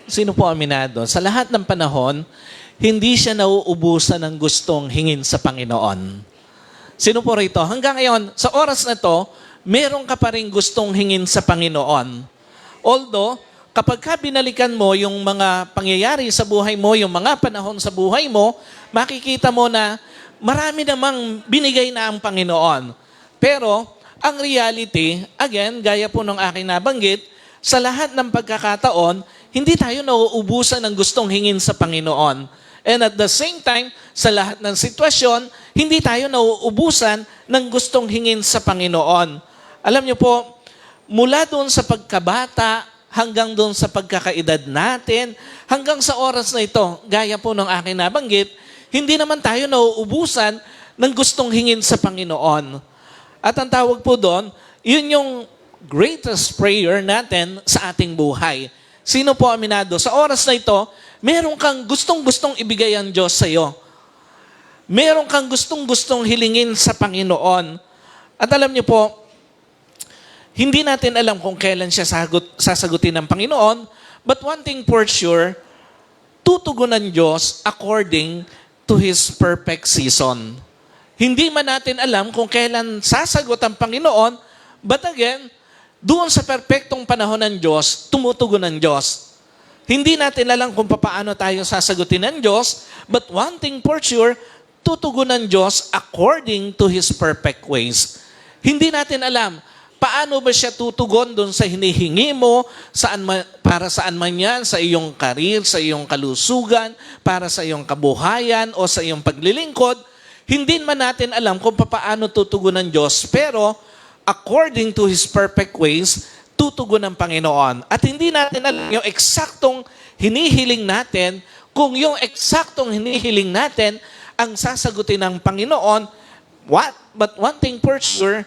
Sino po aminado? Sa lahat ng panahon, hindi siya nauubusan ng gustong hingin sa Panginoon. Sino po rito? Hanggang ngayon, sa oras na to, meron ka pa rin gustong hingin sa Panginoon. Although, kapag ka binalikan mo yung mga pangyayari sa buhay mo, yung mga panahon sa buhay mo, makikita mo na marami namang binigay na ang Panginoon. Pero, ang reality, again, gaya po ng aking nabanggit, sa lahat ng pagkakataon, hindi tayo nauubusan ng gustong hingin sa Panginoon. And at the same time, sa lahat ng sitwasyon, hindi tayo nauubusan ng gustong hingin sa Panginoon. Alam niyo po, mula doon sa pagkabata, hanggang doon sa pagkakaedad natin, hanggang sa oras na ito, gaya po ng aking nabanggit, hindi naman tayo nauubusan ng gustong hingin sa Panginoon. At ang tawag po doon, yun yung greatest prayer natin sa ating buhay. Sino po aminado? Sa oras na ito, meron kang gustong-gustong ibigay ang Diyos sa iyo. Meron kang gustong-gustong hilingin sa Panginoon. At alam niyo po, hindi natin alam kung kailan siya sasagutin ng Panginoon, but one thing for sure, tutugunan Diyos according to His perfect season. Hindi man natin alam kung kailan sasagot ang Panginoon, but again, doon sa perpektong panahon ng Diyos, tumutugon ng Diyos. Hindi natin alam kung paano tayo sasagutin ng Diyos, but one thing for sure, tutugon ng Diyos according to His perfect ways. Hindi natin alam paano ba siya tutugon doon sa hinihingi mo, para saan man yan, sa iyong karir, sa iyong kalusugan, para sa iyong kabuhayan o sa iyong paglilingkod. Hindi man natin alam kung paano tutugon ng Diyos, pero according to His perfect ways, tutugon ng Panginoon. At hindi natin alam yung eksaktong hinihiling natin, kung yung eksaktong hinihiling natin ang sasagutin ng Panginoon. But one thing for sure,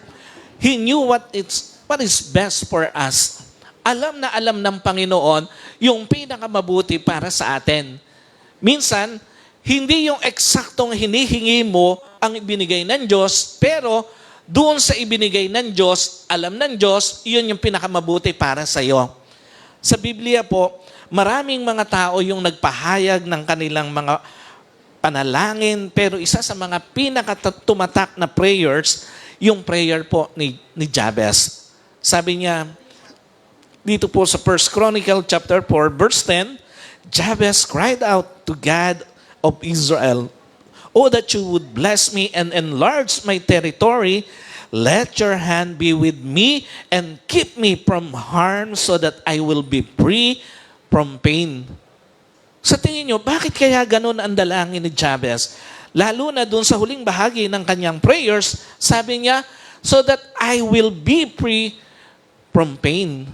He knew what is best for us. Alam na alam ng Panginoon yung pinakamabuti para sa atin. Minsan, hindi yung eksaktong hinihingi mo ang ibinigay ng Diyos, pero doon sa ibinigay ng Diyos, alam ng Diyos, yun yung pinakamabuti para sa iyo. Sa Biblia po, maraming mga tao yung nagpahayag ng kanilang mga panalangin, pero isa sa mga pinakatumatak na prayers, yung prayer po ni Jabez. Sabi niya, dito po sa 1 Chronicle chapter 4, verse 10, Jabez cried out to God of Israel, "Oh, that you would bless me and enlarge my territory. Let your hand be with me and keep me from harm so that I will be free from pain." Sa tingin nyo, bakit kaya ganun ang dalangin ni Jabez? Lalo na dun sa huling bahagi ng kanyang prayers, sabi niya, so that I will be free from pain.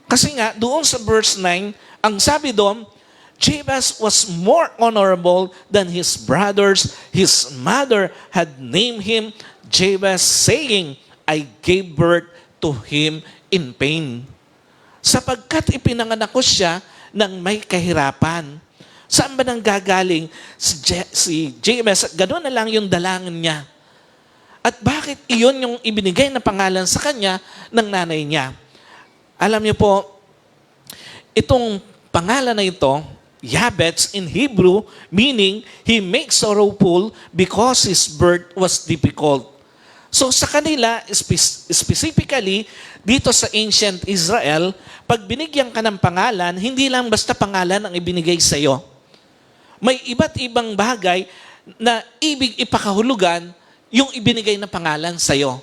Kasi nga, doon sa verse 9, ang sabi doon, Jabez was more honorable than his brothers. His mother had named him Jabez, saying, I gave birth to him in pain. Sapagkat ipinanganak ko siya ng may kahirapan. Saan ba nang gagaling si Jabez? Gano'n na lang yung dalangin niya. At bakit iyon yung ibinigay na pangalan sa kanya ng nanay niya? Alam niyo po, itong pangalan na ito, Jabez in Hebrew, meaning he makes sorrowful because his birth was difficult. So sa kanila, specifically, dito sa ancient Israel, pag binigyan ka ng pangalan, hindi lang basta pangalan ang ibinigay sa iyo. May iba't ibang bagay na ibig ipakahulugan yung ibinigay na pangalan sa iyo.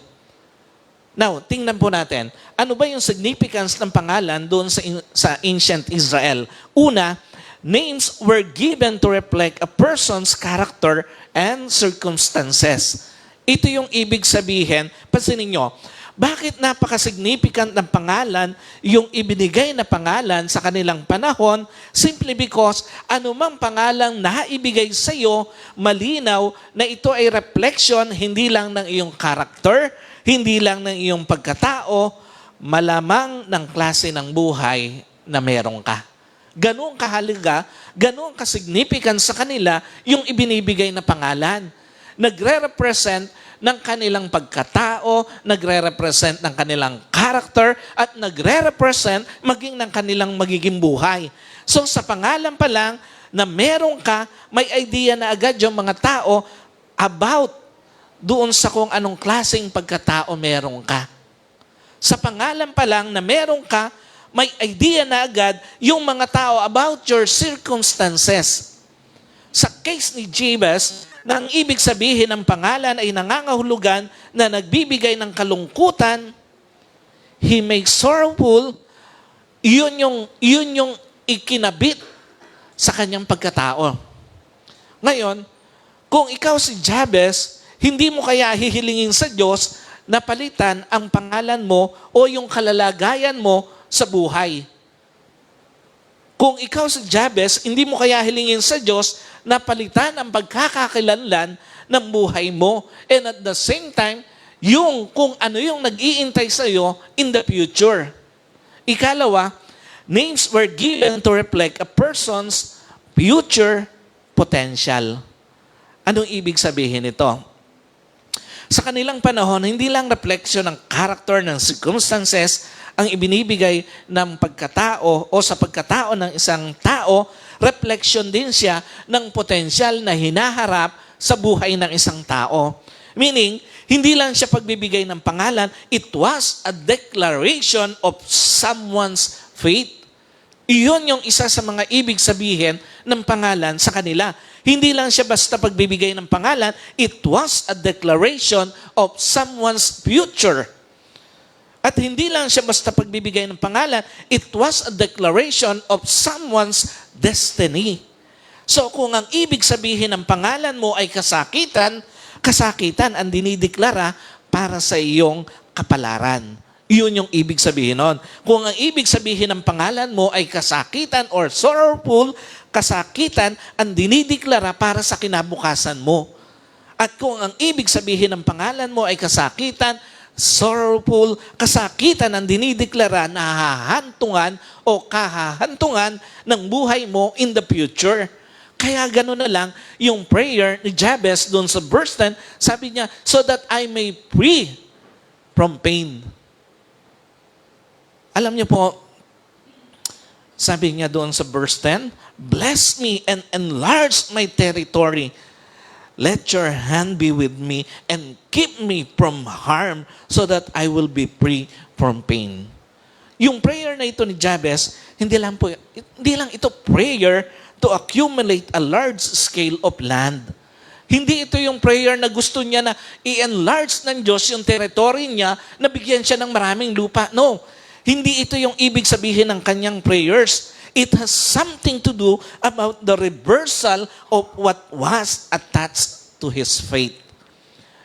Now, tingnan po natin, ano ba yung significance ng pangalan doon sa ancient Israel? Una, names were given to reflect a person's character and circumstances. Ito yung ibig sabihin, pansinin nyo, bakit napaka-significant ng pangalan yung ibinigay na pangalan sa kanilang panahon? Simply because anumang pangalang naibigay sa iyo, malinaw na ito ay reflection hindi lang ng iyong character, hindi lang ng iyong pagkatao, malamang ng klase ng buhay na meron ka. Ganun kahalaga, ganun ka-significant sa kanila yung ibinibigay na pangalan. Nagre-represent ng kanilang pagkatao, nagre-represent ng kanilang character, at nagre-represent maging ng kanilang magiging buhay. So sa pangalan pa lang na meron ka, may idea na agad yung mga tao about doon sa kung anong klaseng pagkatao meron ka. Sa pangalan pa lang na meron ka, may idea na agad yung mga tao about your circumstances. Sa case ni Jabez, na ang ibig sabihin ng pangalan ay nangangahulugan na nagbibigay ng kalungkutan, he makes sorrowful, yun yung ikinabit sa kanyang pagkatao. Ngayon, kung ikaw si Jabez, hindi mo kaya hihilingin sa Diyos na palitan ang pangalan mo o yung kalalagayan mo sa buhay. Kung ikaw si Jabez, hindi mo kaya hilingin sa Diyos na palitan ang pagkakakilanlan ng buhay mo. And at the same time, yung kung ano yung nag-iintay sa iyo in the future. Ikalawa, names were given to reflect a person's future potential. Anong ibig sabihin nito? Sa kanilang panahon, hindi lang reflection ng character, ng circumstances, ang ibinibigay ng pagkatao o sa pagkatao ng isang tao, reflection din siya ng potensyal na hinaharap sa buhay ng isang tao. Meaning, hindi lang siya pagbibigay ng pangalan, it was a declaration of someone's faith. Iyon yung isa sa mga ibig sabihin ng pangalan sa kanila. Hindi lang siya basta pagbibigay ng pangalan, it was a declaration of someone's future. At hindi lang siya basta pagbibigay ng pangalan, it was a declaration of someone's destiny. So kung ang ibig sabihin ng pangalan mo ay kasakitan, kasakitan ang dinideklara para sa iyong kapalaran. Yun yung ibig sabihin nun. Kung ang ibig sabihin ng pangalan mo ay kasakitan or sorrowful, kasakitan ang dinideklara para sa kinabukasan mo. At kung ang ibig sabihin ng pangalan mo ay kasakitan, sorrowful, kasakitan ang dinideklara na hahantungan o kahahantungan ng buhay mo in the future. Kaya gano'n na lang yung prayer ni Jabez doon sa verse 10, sabi niya, so that I may free from pain. Alam niyo po, sabi niya doon sa verse 10, bless me and enlarge my territory. Let your hand be with me and keep me from harm so that I will be free from pain. Yung prayer na ito ni Jabez, hindi lang ito prayer to accumulate a large scale of land. Hindi ito yung prayer na gusto niya na i-enlarge ng Diyos yung territory niya na bigyan siya ng maraming lupa. No, hindi ito yung ibig sabihin ng kanyang prayers. It has something to do about the reversal of what was attached to his faith.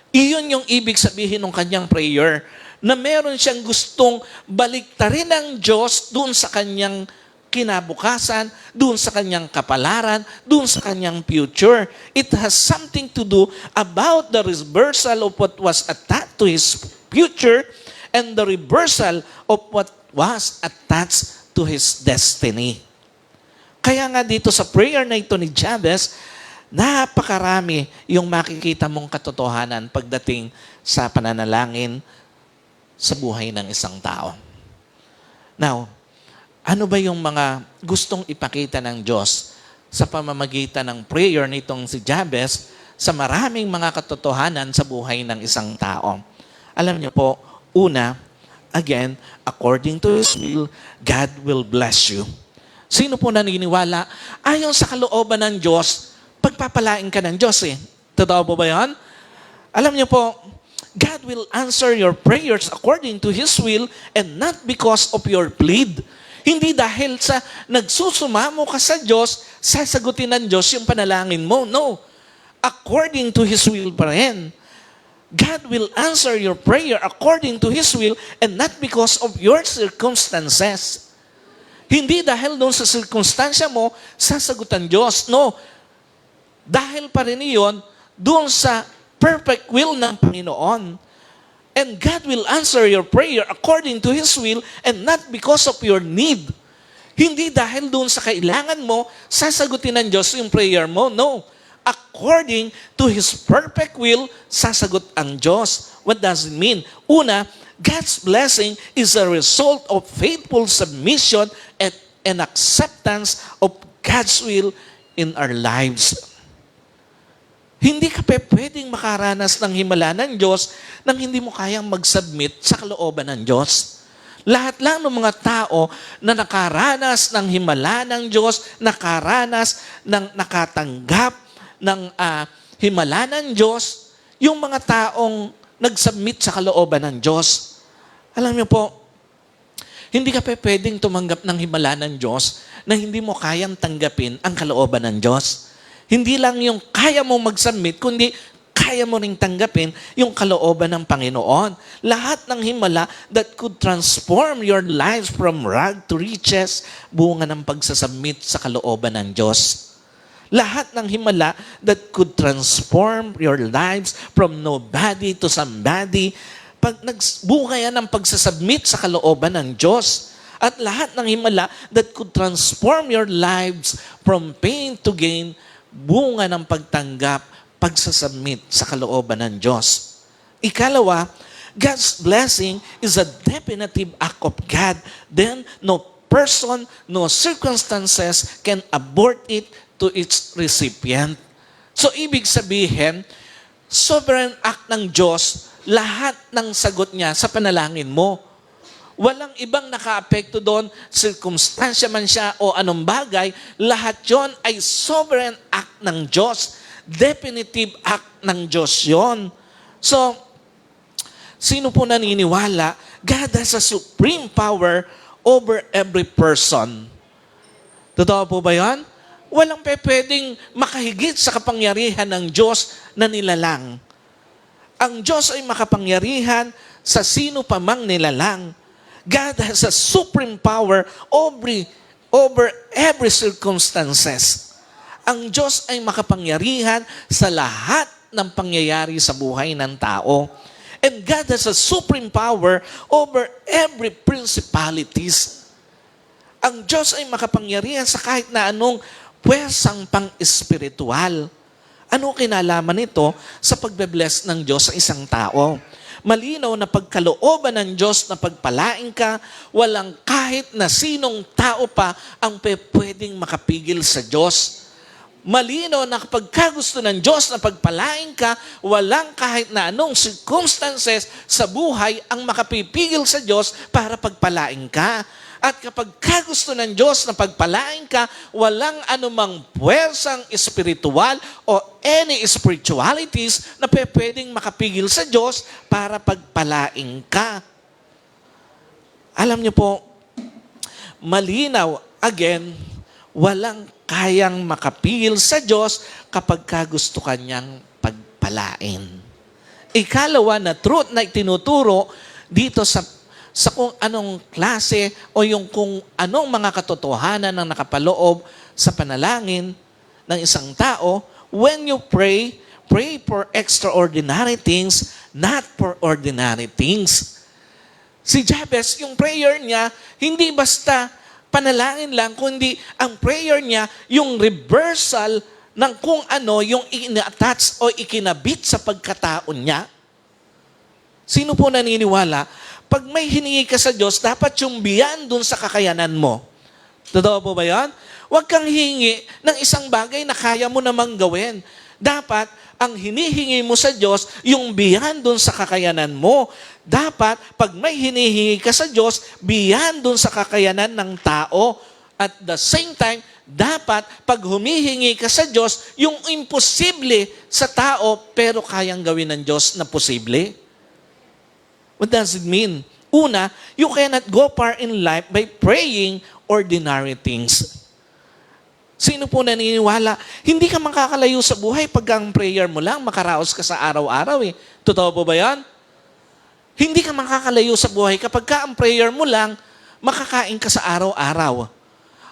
Iyon yung ibig sabihin ng kanyang prayer, na meron siyang gustong baliktarin ng Diyos doon sa kanyang kinabukasan, doon sa kanyang kapalaran, doon sa kanyang future. It has something to do about the reversal of what was attached to his future and the reversal of what was attached to his destiny. Kaya nga dito sa prayer na ito ni Jabez, napakarami yung makikita mong katotohanan pagdating sa pananalangin sa buhay ng isang tao. Now, ano ba yung mga gustong ipakita ng Diyos sa pamamagitan ng prayer nitong si Jabez sa maraming mga katotohanan sa buhay ng isang tao? Alam niyo po, una, again, according to His will, God will bless you. Sino po naniniwala? Ayon sa kalooban ng Diyos, pagpapalain ka ng Diyos eh. Totoo po ba yan? Alam niyo po, God will answer your prayers according to His will and not because of your plead. Hindi dahil sa nagsusumamo ka sa Diyos, sasagutin ng Diyos yung panalangin mo. No. According to His will pa rin. God will answer your prayer according to His will and not because of your circumstances. Hindi dahil doon sa circumstansya mo, sasagutan Diyos. No. Dahil pa rin iyon, doon sa perfect will ng Panginoon. And God will answer your prayer according to His will and not because of your need. Hindi dahil doon sa kailangan mo, sasagutin ng Diyos yung prayer mo. No. according to His perfect will, sasagot ang Diyos. What does it mean? Una, God's blessing is a result of faithful submission and acceptance of God's will in our lives. Hindi ka pwedeng makaranas ng himala ng Diyos nang hindi mo kayang mag-submit sa kalooban ng Diyos. Lahat lang ng mga tao na nakaranas ng himala ng Diyos, nakatanggap ng himala ng Diyos, yung mga taong nag-submit sa kalooban ng Diyos. Alam niyo po, hindi ka pwedeng tumanggap ng himala ng Diyos na hindi mo kayang tanggapin ang kalooban ng Diyos. Hindi lang yung kaya mo mag-submit, kundi kaya mo ring tanggapin yung kalooban ng Panginoon. Lahat ng himala that could transform your lives from rag to riches, bunga ng pagsasubmit sa kalooban ng Diyos. Lahat ng himala that could transform your lives from nobody to somebody, pag nagbunga yan ng pagsasubmit sa kalooban ng Diyos. At lahat ng himala that could transform your lives from pain to gain, bunga ng pagtanggap, pagsasubmit sa kalooban ng Diyos. Ikalawa, God's blessing is a definitive act of God. Then, no person, no circumstances can abort it to its recipient. So, ibig sabihin, sovereign act ng Diyos, lahat ng sagot niya sa panalangin mo. Walang ibang nakaapekto doon, circumstansya man siya o anong bagay, lahat yon ay sovereign act ng Diyos. Definitive act ng Diyos yon. So, sino po naniniwala? God has a supreme power over every person. Totoo po ba yan? Walang pwedeng makahigit sa kapangyarihan ng Diyos na nilalang. Ang Diyos ay makapangyarihan sa sino pa mang nilalang. God has a supreme power over every circumstances. Ang Diyos ay makapangyarihan sa lahat ng pangyayari sa buhay ng tao. And God has a supreme power over every principalities. Ang Diyos ay makapangyarihan sa kahit na anong pwersang pang-espiritual. Ano kinalaman nito sa pagbe-bless ng Diyos sa isang tao? Malinaw na pagkalooban ng Diyos na pagpalain ka, walang kahit na sinong tao pa ang pwedeng makapigil sa Diyos. Malinaw na kapag gusto ng Diyos na pagpalain ka, walang kahit na anong circumstances sa buhay ang makapipigil sa Diyos para pagpalain ka. At kapag gusto ng Diyos na pagpalain ka, walang anumang puwersang espiritual o any spiritualities na pwedeng makapigil sa Diyos para pagpalain ka. Alam niyo po, malinaw, again, walang kayang makapigil sa Diyos kapag gusto kanyang pagpalain. Ikalawa na truth na itinuturo dito sa kung anong klase o yung kung anong mga katotohanan na nakapaloob sa panalangin ng isang tao, when you pray, pray for extraordinary things, not for ordinary things. Si Jabez, yung prayer niya, hindi basta panalangin lang, kundi ang prayer niya, yung reversal ng kung ano yung ina-attach o ikinabit sa pagkataon niya. Sino po naniniwala? Pag may hiningi ka sa Diyos, dapat yung beyond dun sa kakayanan mo. Totoo po ba yan? Huwag kang hingi ng isang bagay na kaya mo namang gawin. Dapat, ang hinihingi mo sa Diyos, yung beyond dun sa kakayanan mo. Dapat, pag may hinihingi ka sa Diyos, beyond dun sa kakayanan ng tao. At the same time, dapat, pag humihingi ka sa Diyos, yung imposible sa tao, pero kayang gawin ng Diyos na posible. What does it mean? Una, you cannot go far in life by praying ordinary things. Sino po naniniwala? Hindi ka makakalayo sa buhay pag ang prayer mo lang, makaraos ka sa araw-araw eh. Totoo po ba yan? Hindi ka makakalayo sa buhay kapag ang prayer mo lang, makakain ka sa araw-araw.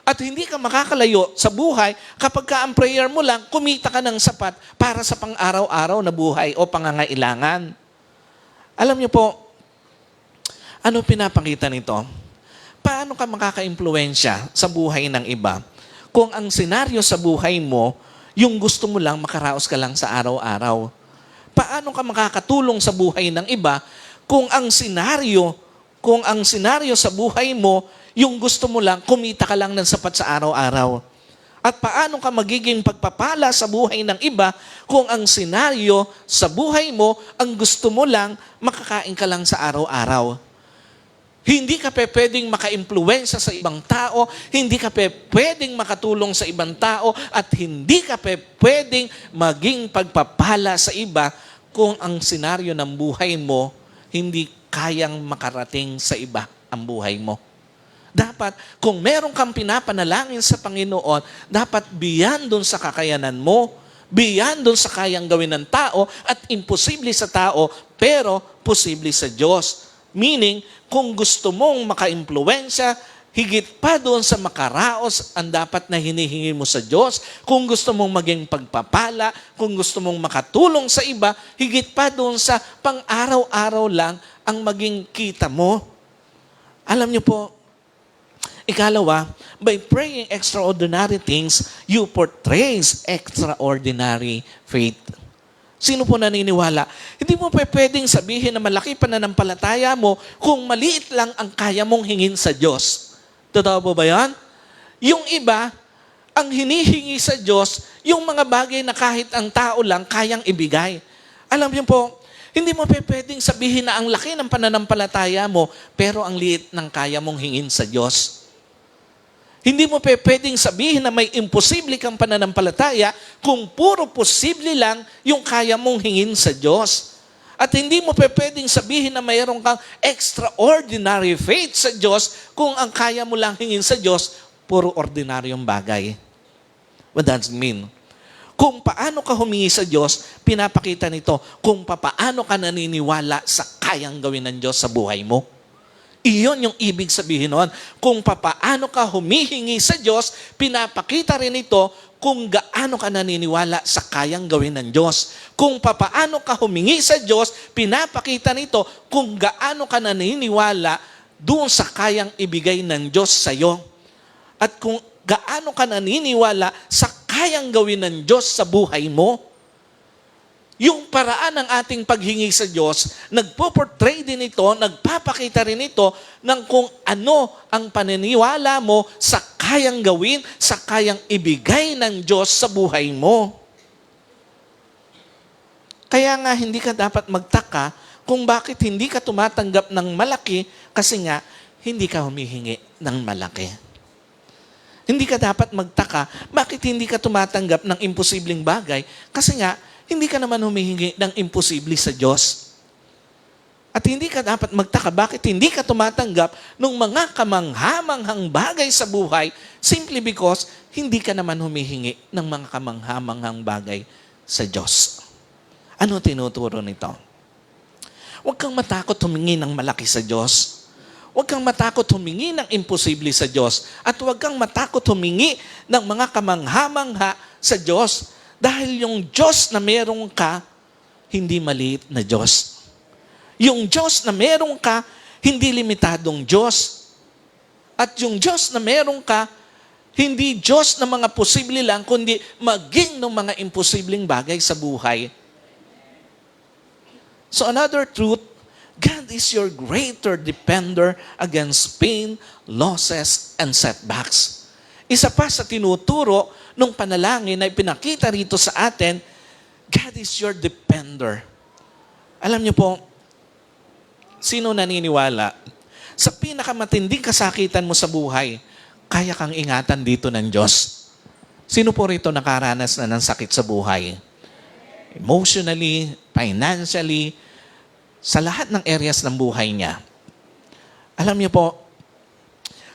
At hindi ka makakalayo sa buhay kapag ang prayer mo lang, kumita ka ng sapat para sa pang-araw-araw na buhay o pangangailangan. Alam niyo po, ano pinapakita nito? Paano ka makaka-impluwensya sa buhay ng iba? Kung ang senaryo sa buhay mo, yung gusto mo lang makaraos ka lang sa araw-araw? Paano ka makakatulong sa buhay ng iba kung ang senaryo sa buhay mo, yung gusto mo lang, kumita ka lang ng sapat sa araw-araw? At paano ka magiging pagpapala sa buhay ng iba kung ang senaryo sa buhay mo, ang gusto mo lang, makakain ka lang sa araw-araw? Hindi ka pwedeng maka-impluwensya sa ibang tao, hindi ka pwedeng makatulong sa ibang tao, at hindi ka pwedeng maging pagpapala sa iba kung ang senaryo ng buhay mo, hindi kayang makarating sa iba ang buhay mo. Dapat, kung meron kang pinapanalangin sa Panginoon, dapat beyond dun sa kakayanan mo, beyond dun sa kayang gawin ng tao, at imposible sa tao, pero posible sa Diyos. Meaning, kung gusto mong maka-impluwensya, higit pa doon sa makaraos ang dapat na hinihingi mo sa Diyos. Kung gusto mong maging pagpapala, kung gusto mong makatulong sa iba, higit pa doon sa pang-araw-araw lang ang maging kita mo. Alam niyo po, ikalawa, by praying extraordinary things, you portrays extraordinary faith. Sino po naniniwala? Hindi mo pwedeng sabihin na malaki pananampalataya mo kung maliit lang ang kaya mong hingin sa Diyos. Totoo po ba yan? Yung iba, ang hinihingi sa Diyos, yung mga bagay na kahit ang tao lang kayang ibigay. Alam niyo po, hindi mo pwedeng sabihin na ang laki ng pananampalataya mo, pero ang liit ng kaya mong hingin sa Diyos. Hindi mo pwedeng sabihin na may imposible kang pananampalataya kung puro posible lang yung kaya mong hingin sa Diyos. At hindi mo pwedeng sabihin na mayroon kang extraordinary faith sa Diyos kung ang kaya mo lang hingin sa Diyos, puro ordinaryong bagay. What does it mean? Kung paano ka humingi sa Diyos, pinapakita nito kung paano ka naniniwala sa kayang gawin ng Diyos sa buhay mo. Iyon yung ibig sabihin nun. Kung paano ka humihingi sa Diyos, pinapakita rin ito kung gaano ka naniniwala sa kayang gawin ng Diyos. Kung paano ka humingi sa Diyos, pinapakita nito kung gaano ka naniniwala doon sa kayang ibigay ng Diyos sa iyo. At kung gaano ka naniniwala sa kayang gawin ng Diyos sa buhay mo. Yung paraan ng ating paghingi sa Diyos, nagpo-portray din ito, nagpapakita rin ito ng kung ano ang paniniwala mo sa kayang gawin, sa kayang ibigay ng Diyos sa buhay mo. Kaya nga hindi ka dapat magtaka kung bakit hindi ka tumatanggap ng malaki kasi nga hindi ka humihingi ng malaki. Hindi ka dapat magtaka bakit hindi ka tumatanggap ng imposibleng bagay kasi nga hindi ka naman humihingi ng imposible sa Diyos. At hindi ka dapat magtaka bakit hindi ka tumatanggap ng mga kamanghamanghang bagay sa buhay simply because hindi ka naman humihingi ng mga kamanghamanghang bagay sa Diyos. Ano tinuturo nito? Huwag kang matakot humingi ng malaki sa Diyos. Huwag kang matakot humingi ng imposible sa Diyos. At huwag kang matakot humingi ng mga kamanghamangha sa Diyos. Dahil yung Diyos na meron ka, hindi maliit na Diyos. Yung Diyos na meron ka, hindi limitadong Diyos. At yung Diyos na meron ka, hindi Diyos na mga posible lang, kundi maging ng mga imposibleng bagay sa buhay. So another truth, God is your greater defender against pain, losses, and setbacks. Isa pa sa tinuturo nung panalangin na ipinakita rito sa atin, God is your defender. Alam niyo po, sino naniniwala? Sa pinakamatinding kasakitan mo sa buhay, kaya kang ingatan dito ng Diyos. Sino po rito nakaranas na ng sakit sa buhay? Emotionally, financially, sa lahat ng areas ng buhay niya. Alam niyo po,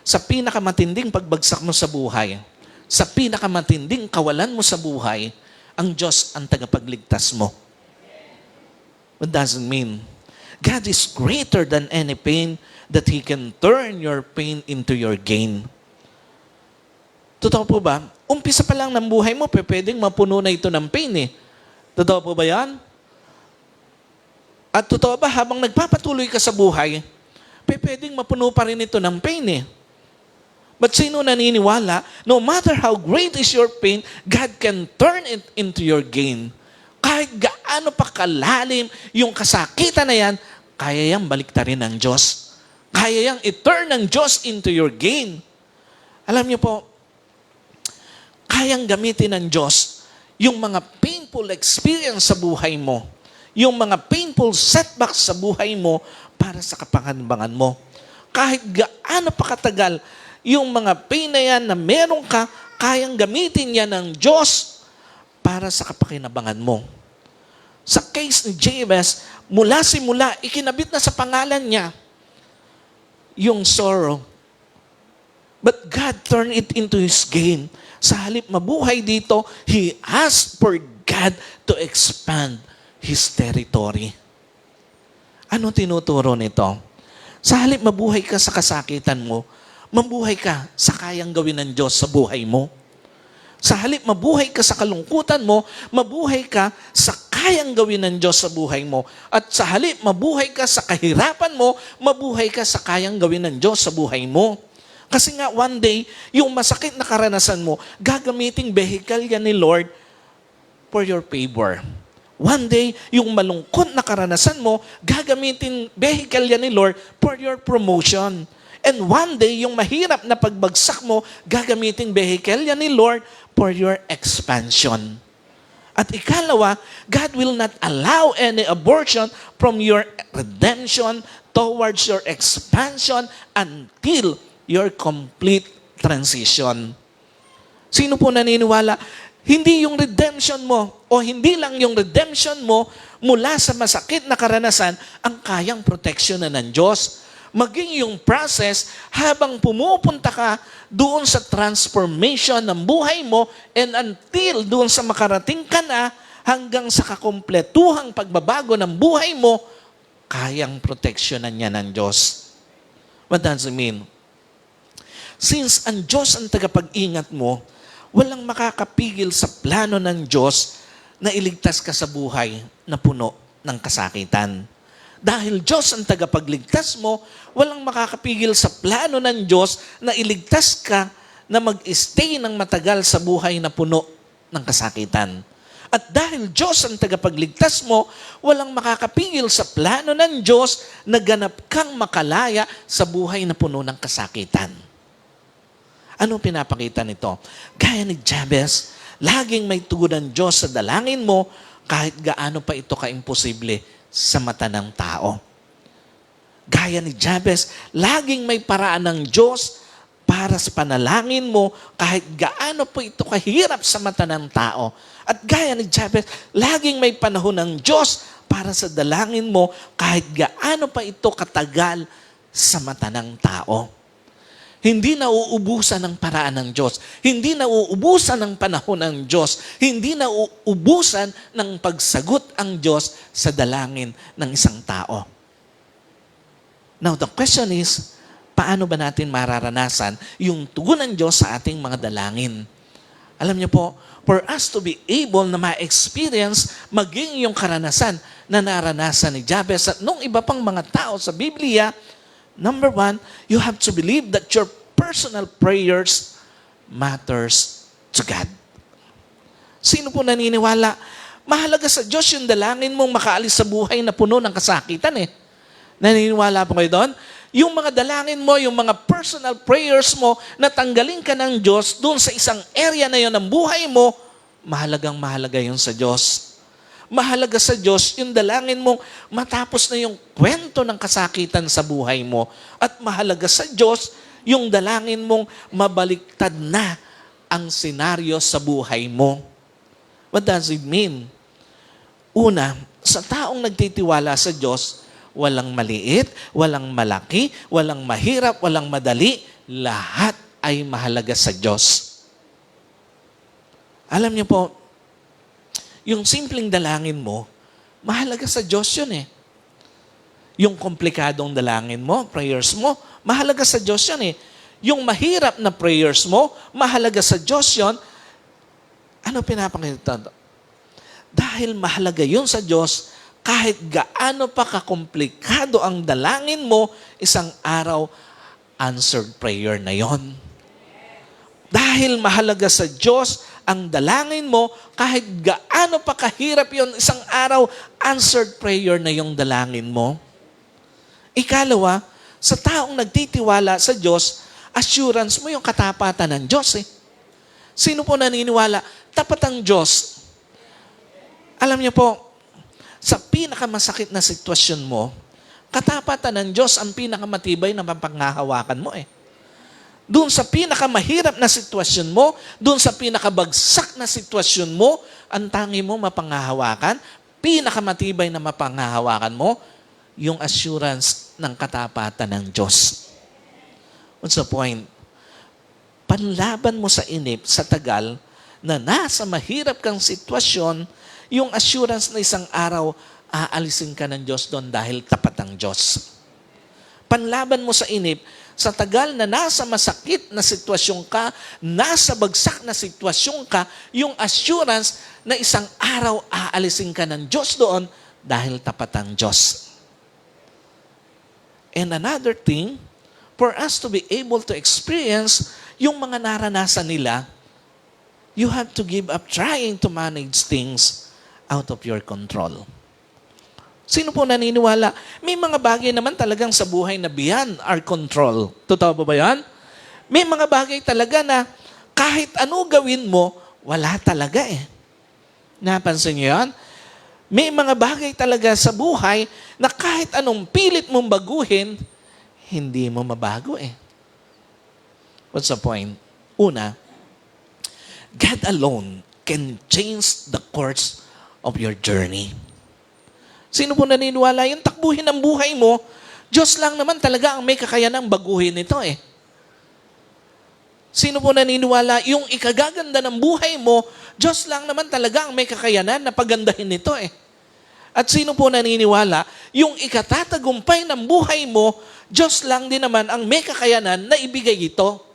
sa pinakamatinding pagbagsak mo sa buhay, sa pinakamatinding kawalan mo sa buhay, ang Diyos ang tagapagligtas mo. What does it mean? God is greater than any pain that He can turn your pain into your gain. Totoo po ba? Umpisa pa lang ng buhay mo, pwedeng mapuno na ito ng pain eh. Totoo po ba yan? At totoo ba, habang nagpapatuloy ka sa buhay, pwedeng mapuno pa rin ito ng pain eh. But sino naniniwala, no matter how great is your pain, God can turn it into your gain. Kahit gaano pa kalalim yung kasakitan na yan, kaya yang baliktarin ng Diyos. Kaya yang i-turn ng Diyos into your gain. Alam niyo po, kayang gamitin ng Diyos yung mga painful experience sa buhay mo, yung mga painful setbacks sa buhay mo para sa kapanganbangan mo. Kahit gaano pa katagal, yung mga pain na yan na meron ka, kayang gamitin yan ng Diyos para sa kapakinabangan mo. Sa case ni Jabez, mula simula, ikinabit na sa pangalan niya yung sorrow. But God turned it into His gain. Sa halip mabuhay dito, he asked for God to expand his territory. Ano tinuturo nito? Sa halip mabuhay ka sa kasakitan mo, mabuhay ka sa kayang gawin ng Diyos sa buhay mo. Sa halip mabuhay ka sa kalungkutan mo, mabuhay ka sa kayang gawin ng Diyos sa buhay mo. At sa halip mabuhay ka sa kahirapan mo, mabuhay ka sa kayang gawin ng Diyos sa buhay mo. Kasi nga one day, yung masakit na karanasan mo, gagamiting vehicle yan ni Lord for your favor. One day, yung malungkot na karanasan mo, gagamitin vehicle yan ni Lord for your promotion. And one day, yung mahirap na pagbagsak mo, gagamitin vehicle yan ni Lord for your expansion. At ikalawa, God will not allow any abortion from your redemption towards your expansion until your complete transition. Sino po naniniwala? Hindi yung redemption mo o hindi lang yung redemption mo mula sa masakit na karanasan ang kayang proteksyon na ng Diyos. Maging yung process habang pumupunta ka doon sa transformation ng buhay mo and until doon sa makarating ka na hanggang sa kakumpletuhang pagbabago ng buhay mo, kayang proteksyonan niya ng Diyos. What does it mean? Since ang Diyos ang tagapag-ingat mo, walang makakapigil sa plano ng Diyos na iligtas ka sa buhay na puno ng kasakitan. Dahil Diyos ang tagapagligtas mo, walang makakapigil sa plano ng Diyos na iligtas ka na mag-stay ng matagal sa buhay na puno ng kasakitan. At dahil Diyos ang tagapagligtas mo, walang makakapigil sa plano ng Diyos na ganap kang makalaya sa buhay na puno ng kasakitan. Ano pinapakita nito? Gaya ni Jabez, laging may tugon ng Diyos sa dalangin mo kahit gaano pa ito kaimposible sa mata ng tao. Gaya ni Jabez, laging may paraan ng Diyos para sa panalangin mo kahit gaano pa ito kahirap sa mata ng tao. At gaya ni Jabez, laging may panahon ng Diyos para sa dalangin mo kahit gaano pa ito katagal sa mata ng tao. Hindi nauubusan ng paraan ng Diyos. Hindi nauubusan ng panahon ng Diyos. Hindi nauubusan ng pagsagot ang Diyos sa dalangin ng isang tao. Now, the question is, paano ba natin mararanasan yung tugon ng Diyos sa ating mga dalangin? Alam niyo po, for us to be able na ma-experience maging yung karanasan na naranasan ni Jabez at nung iba pang mga tao sa Biblia, number one, you have to believe that your personal prayers matters to God. Sino po naniniwala? Mahalaga sa Diyos yung dalangin mong makaalis sa buhay na puno ng kasakitan eh. Naniniwala po kayo doon? Yung mga dalangin mo, yung mga personal prayers mo, na tanggalin ka ng Diyos doon sa isang area na yun ng buhay mo, mahalagang mahalaga yun sa Diyos. Mahalaga sa Diyos yung dalangin mong matapos na yung kwento ng kasakitan sa buhay mo. At mahalaga sa Diyos yung dalangin mong mabaliktad na ang senaryo sa buhay mo. What does it mean? Una, sa taong nagtitiwala sa Diyos, walang maliit, walang malaki, walang mahirap, walang madali, lahat ay mahalaga sa Diyos. Alam niyo po, yung simpleng dalangin mo, mahalaga sa Diyos yun eh. Yung komplikadong dalangin mo, prayers mo, mahalaga sa Diyos yun eh. Yung mahirap na prayers mo, mahalaga sa Diyos yun. Ano pinapakita? Dahil mahalaga yun sa Diyos, kahit gaano pa kakomplikado ang dalangin mo, isang araw, answered prayer na yon. Dahil mahalaga sa Diyos ang dalangin mo, kahit gaano pa kahirap yon, isang araw, answered prayer na yung dalangin mo. Ikalawa, sa taong nagtitiwala sa Diyos, assurance mo yung katapatan ng Diyos eh. Sino po naniniwala? Tapat ang Diyos. Alam niyo po, sa pinakamasakit na sitwasyon mo, katapatan ng Diyos ang pinakamatibay na mapanghahawakan mo eh. Doon sa pinakamahirap na sitwasyon mo, doon sa pinakabagsak na sitwasyon mo, ang tangi mo mapanghahawakan, pinakamatibay na mapanghahawakan mo, yung assurance ng katapatan ng Diyos. What's the point? Panlaban mo sa inip, sa tagal, na nasa mahirap kang sitwasyon, yung assurance na isang araw, aalisin ka ng Diyos doon dahil tapat ang Diyos. Panlaban mo sa inip, sa tagal na nasa masakit na sitwasyon ka, nasa bagsak na sitwasyon ka, yung assurance na isang araw aalisin ka ng Diyos doon dahil tapat ang Diyos. And another thing, for us to be able to experience yung mga naranasan nila, you have to give up trying to manage things out of your control. Sino po naniniwala? May mga bagay naman talagang sa buhay na beyond our control. Totoo ba yan? May mga bagay talaga na kahit ano gawin mo, wala talaga eh. Napansin niyo yan? May mga bagay talaga sa buhay na kahit anong pilit mong baguhin, hindi mo mabago eh. What's the point? Una, God alone can change the course of your journey. Sino po naniniwala? Yung takbuhin ng buhay mo, Diyos lang naman talaga ang may kakayanang baguhin ito eh. Sino po naniniwala? Yung ikagaganda ng buhay mo, Diyos lang naman talaga ang may kakayanan na pagandahin ito eh. At sino po naniniwala? Yung ikatatagumpay ng buhay mo, Diyos lang din naman ang may kakayanan na ibigay ito.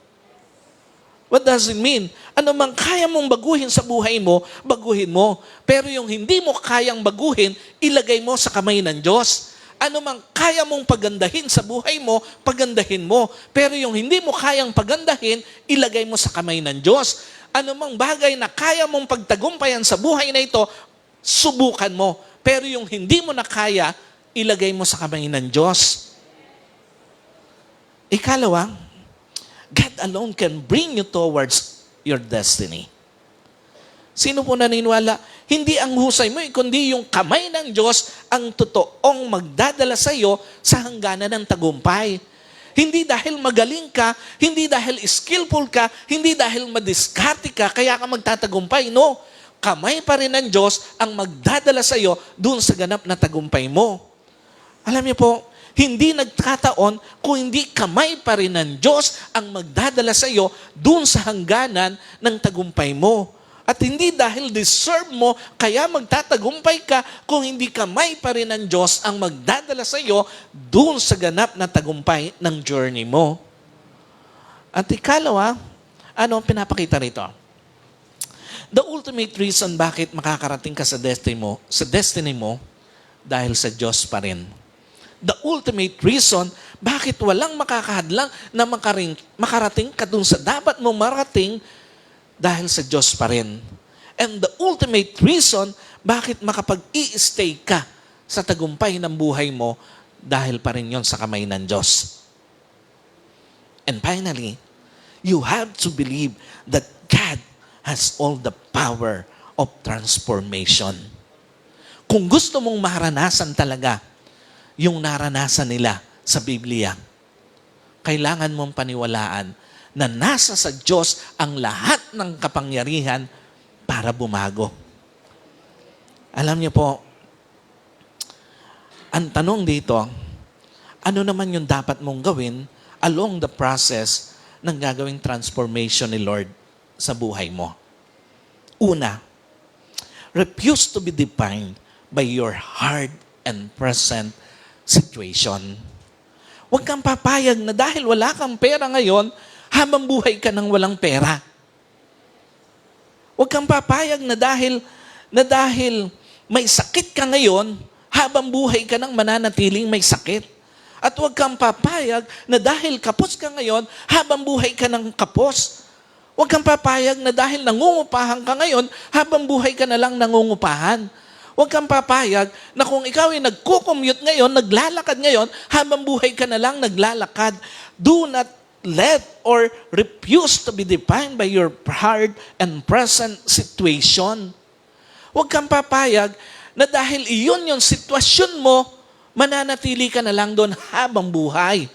What does it mean? Ano mang kaya mong baguhin sa buhay mo, baguhin mo. Pero yung hindi mo kayang baguhin, ilagay mo sa kamay ng Diyos. Ano mang kaya mong pagandahin sa buhay mo, pagandahin mo. Pero yung hindi mo kayang pagandahin, ilagay mo sa kamay ng Diyos. Ano mang bagay na kaya mong pagtagumpayan sa buhay na ito, subukan mo. Pero yung hindi mo na kaya, ilagay mo sa kamay ng Diyos. Ikalawa, God alone can bring you towards your destiny. Sino po naniniwala? Hindi ang husay mo, kundi yung kamay ng Diyos ang totoong magdadala sa iyo sa hangganan ng tagumpay. Hindi dahil magaling ka, hindi dahil skillful ka, hindi dahil madiskarte ka, kaya ka magtatagumpay. No, kamay pa rin ng Diyos ang magdadala sa iyo dun sa ganap na tagumpay mo. Alam niyo po, hindi nagkataon kung hindi kamay pa rin ng Diyos ang magdadala sa iyo dun sa hangganan ng tagumpay mo. At hindi dahil deserve mo, kaya magtatagumpay ka kung hindi kamay pa rin ng Diyos ang magdadala sa iyo dun sa ganap na tagumpay ng journey mo. At ikalawa, ano ang pinapakita rito? The ultimate reason bakit makakarating ka sa destiny mo, dahil sa Diyos pa rin. The ultimate reason bakit walang makakahadlang na makarating ka dun sa dapat mo marating, dahil sa Diyos pa rin. And the ultimate reason bakit makapag-i-stay ka sa tagumpay ng buhay mo, dahil pa rin yon sa kamay ng Diyos. And finally, you have to believe that God has all the power of transformation. Kung gusto mong maranasan talaga yung naranasan nila sa Biblia, kailangan mong paniwalaan na nasa sa Diyos ang lahat ng kapangyarihan para bumago. Alam niyo po, ang tanong dito, ano naman yung dapat mong gawin along the process ng gagawing transformation ni Lord sa buhay mo? Una, refuse to be defined by your hard and present situation. Huwag kang papayag na dahil wala kang pera ngayon, habang buhay ka nang walang pera. Huwag kang papayag na dahil may sakit ka ngayon, habang buhay ka nang mananatiling may sakit. At huwag kang papayag na dahil kapos ka ngayon, habang buhay ka nang kapos. Huwag kang papayag na dahil nangungupahan ka ngayon, habang buhay ka na lang nangungupahan. Huwag kang papayag na kung ikaw ay nagko-commute ngayon, naglalakad ngayon, habang buhay ka na lang naglalakad. Do not let or refuse to be defined by your hard and present situation. Huwag kang papayag na dahil iyon yung sitwasyon mo, mananatili ka na lang doon habang buhay.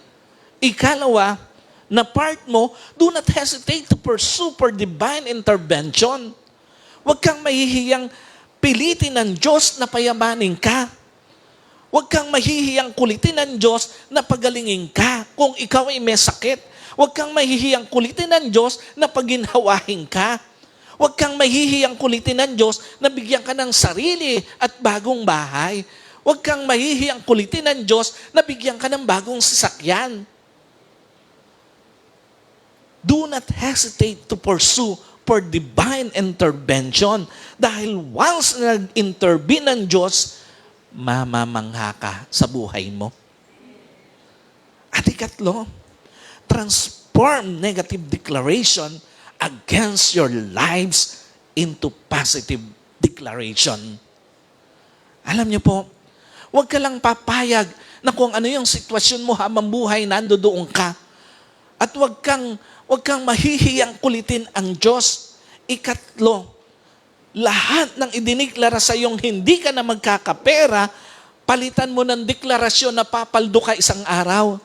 Ikalawa, na part mo, do not hesitate to pursue for divine intervention. Huwag kang mahihiyang pilitin ng Diyos na payamanin ka. Huwag kang mahihiyang kulitin ng Diyos na pagalingin ka kung ikaw ay may sakit. Huwag kang mahihiyang kulitin ng Diyos na paginhawahin ka. Huwag kang mahihiyang kulitin ng Diyos na bigyan ka ng sarili at bagong bahay. Huwag kang mahihiyang kulitin ng Diyos na bigyan ka ng bagong sasakyan. Do not hesitate to pursue for divine intervention. Dahil once na nag-intervene ng Diyos, mamamangha ka sa buhay mo. At ikatlo, transform negative declaration against your lives into positive declaration. Alam niyo po, huwag ka lang papayag na kung ano yung sitwasyon mo habang buhay, nandoon ka. At huwag kang mahihiyang kulitin ang Diyos. Ikatlo, lahat ng idiniklara sa iyong hindi ka na magkakapera, palitan mo ng deklarasyon na papaldo ka isang araw.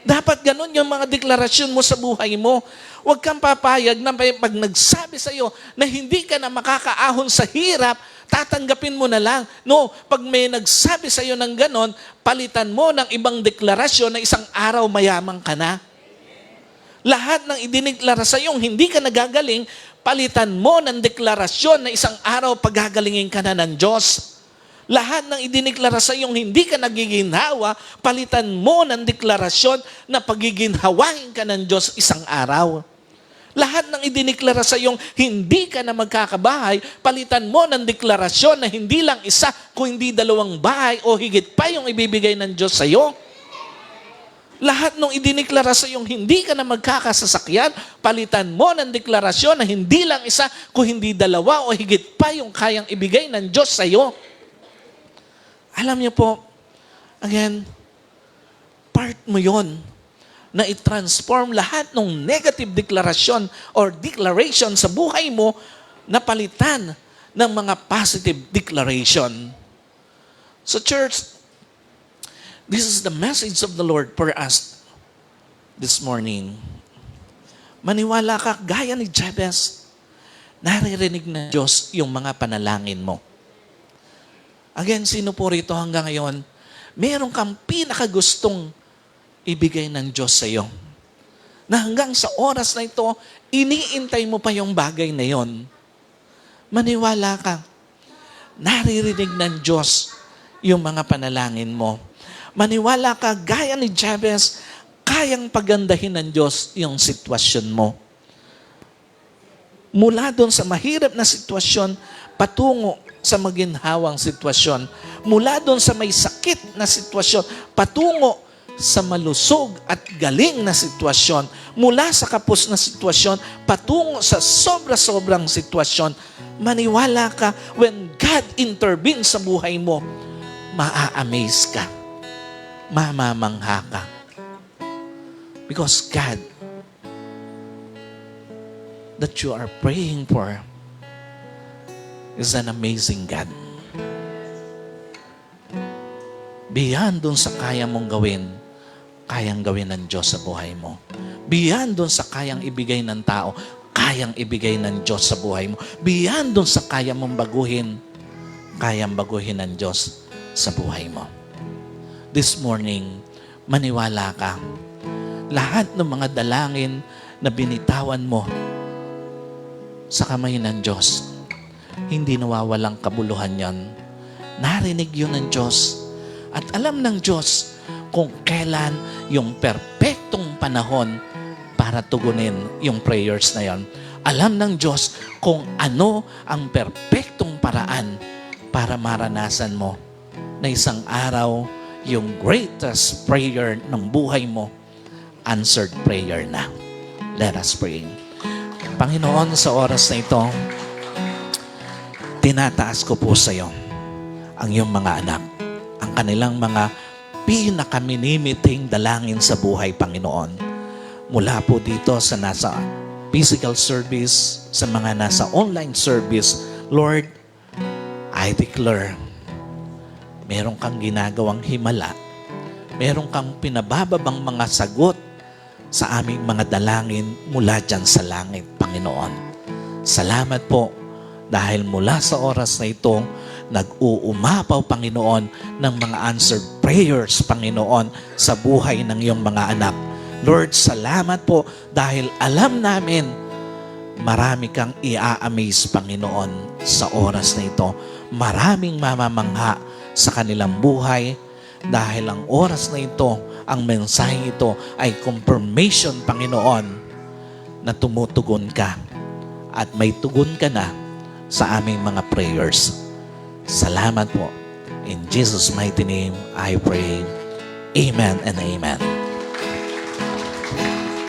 Dapat ganun yung mga deklarasyon mo sa buhay mo. Huwag kang papayag na pag nagsabi sa iyo na hindi ka na makakaahon sa hirap, tatanggapin mo na lang. No, pag may nagsabi sa iyo ng ganon, palitan mo ng ibang deklarasyon na isang araw mayaman ka na. Lahat ng idineklara sa iyong hindi ka nagagaling, palitan mo ng deklarasyon na isang araw paggagalingin ka na ng Diyos. Lahat ng idineklara sa iyong hindi ka nagiginhawa, palitan mo ng deklarasyon na pagiginhawain ka ng Diyos isang araw. Lahat ng idineklara sa iyong hindi ka na magkakabahay, palitan mo ng deklarasyon na hindi lang isa, kung hindi dalawang bahay o higit pa yung ibibigay ng Diyos sa iyo. Lahat ng idineklara sa iyong hindi ka na magkakasasakyan, palitan mo ng deklarasyon na hindi lang isa, kung hindi dalawa o higit pa yung kayang ibigay ng Diyos sa iyo. Alam niyo po, again, part mo yon na i-transform lahat ng negative deklarasyon or declaration sa buhay mo na palitan ng mga positive declaration. So church, this is the message of the Lord for us this morning. Maniwala ka, gaya ni Jabez, naririnig na Diyos yung mga panalangin mo. Again, sino po rito hanggang ngayon, meron kang pinakagustong ibigay ng Diyos sa iyo. Na hanggang sa oras na ito, iniintay mo pa yung bagay na yon. Maniwala ka, naririnig ng Diyos yung mga panalangin mo. Maniwala ka, gaya ni Jabez, kayang pagandahin ng Diyos yung sitwasyon mo. Mula doon sa mahirap na sitwasyon, patungo sa maginhawang sitwasyon. Mula doon sa may sakit na sitwasyon, patungo sa malusog at galing na sitwasyon. Mula sa kapos na sitwasyon, patungo sa sobra-sobrang sitwasyon. Maniwala ka, when God intervenes sa buhay mo, maa-amaze ka. Mamamangha ka. Because God that you are praying for is an amazing God. Beyond dun sa kaya mong gawin, kayang gawin ng Diyos sa buhay mo. Beyond dun sa kayang ibigay ng tao, kayang ibigay ng Diyos sa buhay mo. Beyond dun sa kaya mong baguhin, kayang baguhin ng Diyos sa buhay mo. This morning, maniwala ka. Lahat ng mga dalangin na binitawan mo sa kamay ng Diyos, hindi nawawalang kabuluhan yan. Narinig yun ng Diyos. At alam ng Diyos kung kailan yung perpektong panahon para tugunin yung prayers na yan. Alam ng Diyos kung ano ang perpektong paraan para maranasan mo na isang araw yung greatest prayer ng buhay mo, answered prayer na. Let us pray. Panginoon, sa oras na ito, tinataas ko po sa iyo ang iyong mga anak, ang kanilang mga pinakaminimiting dalangin sa buhay, Panginoon. Mula po dito sa nasa physical service, sa mga nasa online service, Lord, I declare, meron kang ginagawang himala, meron kang pinabababang mga sagot sa aming mga dalangin mula dyan sa langit, Panginoon. Salamat po dahil mula sa oras na ito, nag-uumapaw, Panginoon, ng mga answered prayers, Panginoon, sa buhay ng iyong mga anak. Lord, salamat po dahil alam namin marami kang i-amaze, Panginoon, sa oras na ito. Maraming mamamangha sa kanilang buhay dahil ang oras na ito, ang mensahe ito ay confirmation, Panginoon, na tumutugon ka at may tugon ka na sa aming mga prayers. Salamat po. In Jesus' mighty name, I pray. Amen and amen.